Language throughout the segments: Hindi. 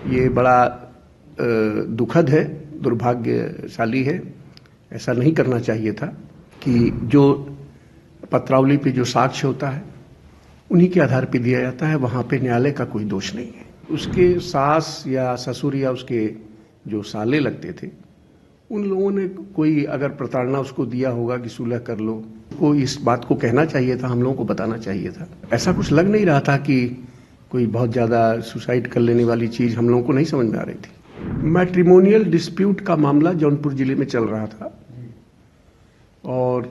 ये बड़ा दुखद है, दुर्भाग्यशाली है। ऐसा नहीं करना चाहिए था कि जो पत्रावली पे जो साक्ष्य होता है उन्हीं के आधार पे दिया जाता है, वहाँ पे न्यायालय का कोई दोष नहीं है। उसके सास या ससुर या उसके जो साले लगते थे उन लोगों ने कोई अगर प्रताड़ना उसको दिया होगा कि सुलह कर लो, को इस बात को कहना चाहिए था, हम लोगों को बताना चाहिए था। ऐसा कुछ लग नहीं रहा था कि कोई बहुत ज़्यादा सुसाइड कर लेने वाली चीज़ हम लोगों को नहीं समझ में आ रही थी। मैट्रिमोनियल डिस्प्यूट का मामला जौनपुर जिले में चल रहा था और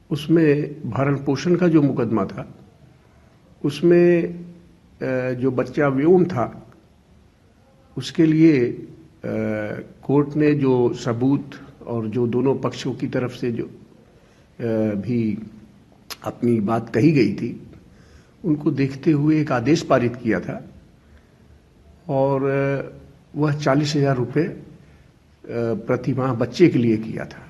उसमें भरण पोषण का जो मुकदमा था उसमें जो बच्चा व्योम था उसके लिए कोर्ट ने जो सबूत और जो दोनों पक्षों की तरफ से जो भी अपनी बात कही गई थी उनको देखते हुए एक आदेश पारित किया था और वह 40,000 रुपये प्रति माह बच्चे के लिए किया था।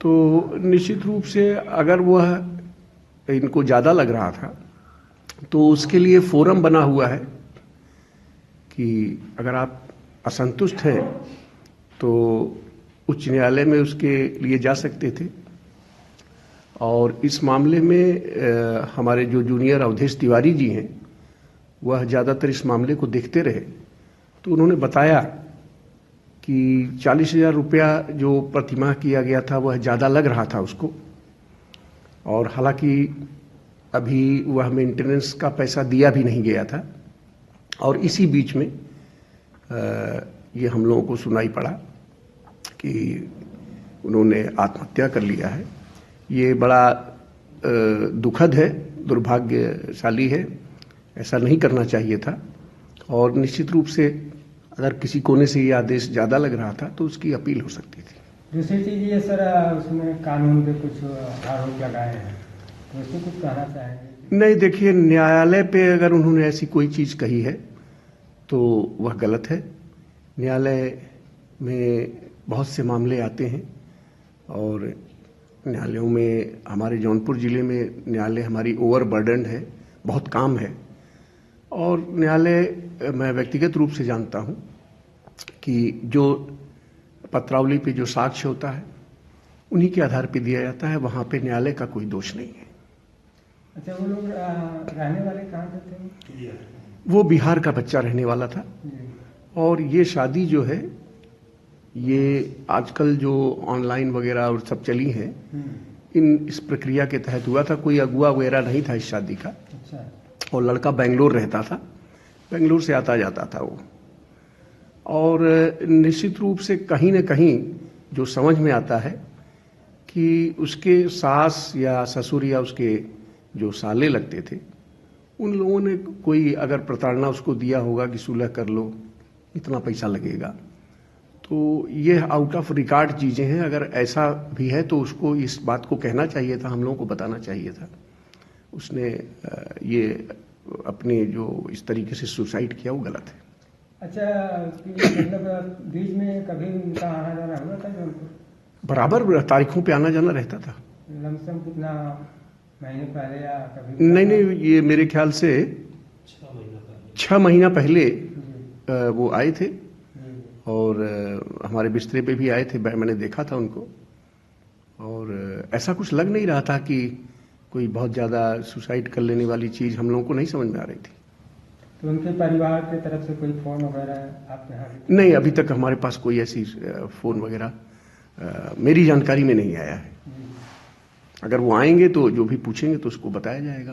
तो निश्चित रूप से अगर वह इनको ज़्यादा लग रहा था तो उसके लिए फोरम बना हुआ है कि अगर आप असंतुष्ट हैं तो उच्च न्यायालय में उसके लिए जा सकते थे। और इस मामले में हमारे जो जूनियर अवधेश तिवारी जी हैं वह ज़्यादातर इस मामले को देखते रहे, तो उन्होंने बताया कि 40,000 रुपया जो प्रतिमाह किया गया था वह ज़्यादा लग रहा था उसको, और हालांकि अभी वह मेंटेनेंस का पैसा दिया भी नहीं गया था। और इसी बीच में ये हम लोगों को सुनाई पड़ा कि उन्होंने आत्महत्या कर लिया है। ये बड़ा दुखद है, दुर्भाग्यशाली है। ऐसा नहीं करना चाहिए था और निश्चित रूप से अगर किसी कोने से ये आदेश ज़्यादा लग रहा था तो उसकी अपील हो सकती थी। दूसरी चीज़ ये सर, उसमें कानून पे कुछ आरोप लगाए हैं, तो उसमें कुछ कहना चाहेंगे? नहीं, देखिए, न्यायालय पे अगर उन्होंने ऐसी कोई चीज़ कही है तो वह गलत है। न्यायालय में बहुत से मामले आते हैं और न्यायालयों में हमारे जौनपुर ज़िले में न्यायालय हमारी ओवरबर्डन है, बहुत काम है। और न्यायालय मैं व्यक्तिगत रूप से जानता हूँ कि जो पत्रावली पे जो साक्ष्य होता है उन्हीं के आधार पे दिया जाता है, वहाँ पे न्यायालय का कोई दोष नहीं है। अच्छा, वो लोग रहने वाले कहाँ से थे? वो बिहार का बच्चा रहने वाला था। और ये शादी जो है ये आजकल जो ऑनलाइन वगैरह और सब चली है इस प्रक्रिया के तहत हुआ था। कोई अगुआ वगैरह नहीं था इस शादी का। अच्छा। और लड़का बेंगलोर रहता था, बेंगलोर से आता जाता था वो। और निश्चित रूप से कहीं न कहीं जो समझ में आता है कि उसके सास या ससुर या उसके जो साले लगते थे उन लोगों ने कोई अगर प्रताड़ना उसको दिया होगा कि सुलह कर लो, इतना पैसा लगेगा, तो ये आउट ऑफ रिकॉर्ड चीज़ें हैं। अगर ऐसा भी है तो उसको इस बात को कहना चाहिए था, हम लोगों को बताना चाहिए था। उसने ये अपने जो इस तरीके से सुसाइड किया वो गलत है। अच्छा, मतलब बीच में कभी उनका आना जाना हुआ था जौनपुर? बराबर तारीखों पे आना जाना रहता था। लमसम कितना महीने पहले या कभी? नहीं, ये मेरे ख्याल से 6 महीना पहले वो आए थे और हमारे बिस्तरे पे भी आए थे, मैंने देखा था उनको। और ऐसा कुछ लग नहीं रहा था कि कोई बहुत ज़्यादा सुसाइड कर लेने वाली चीज़ हम लोगों को नहीं समझ में आ रही थी। तो उनके परिवार की तरफ से कोई फ़ोन वगैरह आपके यहाँ? नहीं, अभी तक हमारे पास कोई ऐसी फ़ोन वगैरह मेरी जानकारी में नहीं आया है। अगर वो आएंगे तो जो भी पूछेंगे तो उसको बताया जाएगा।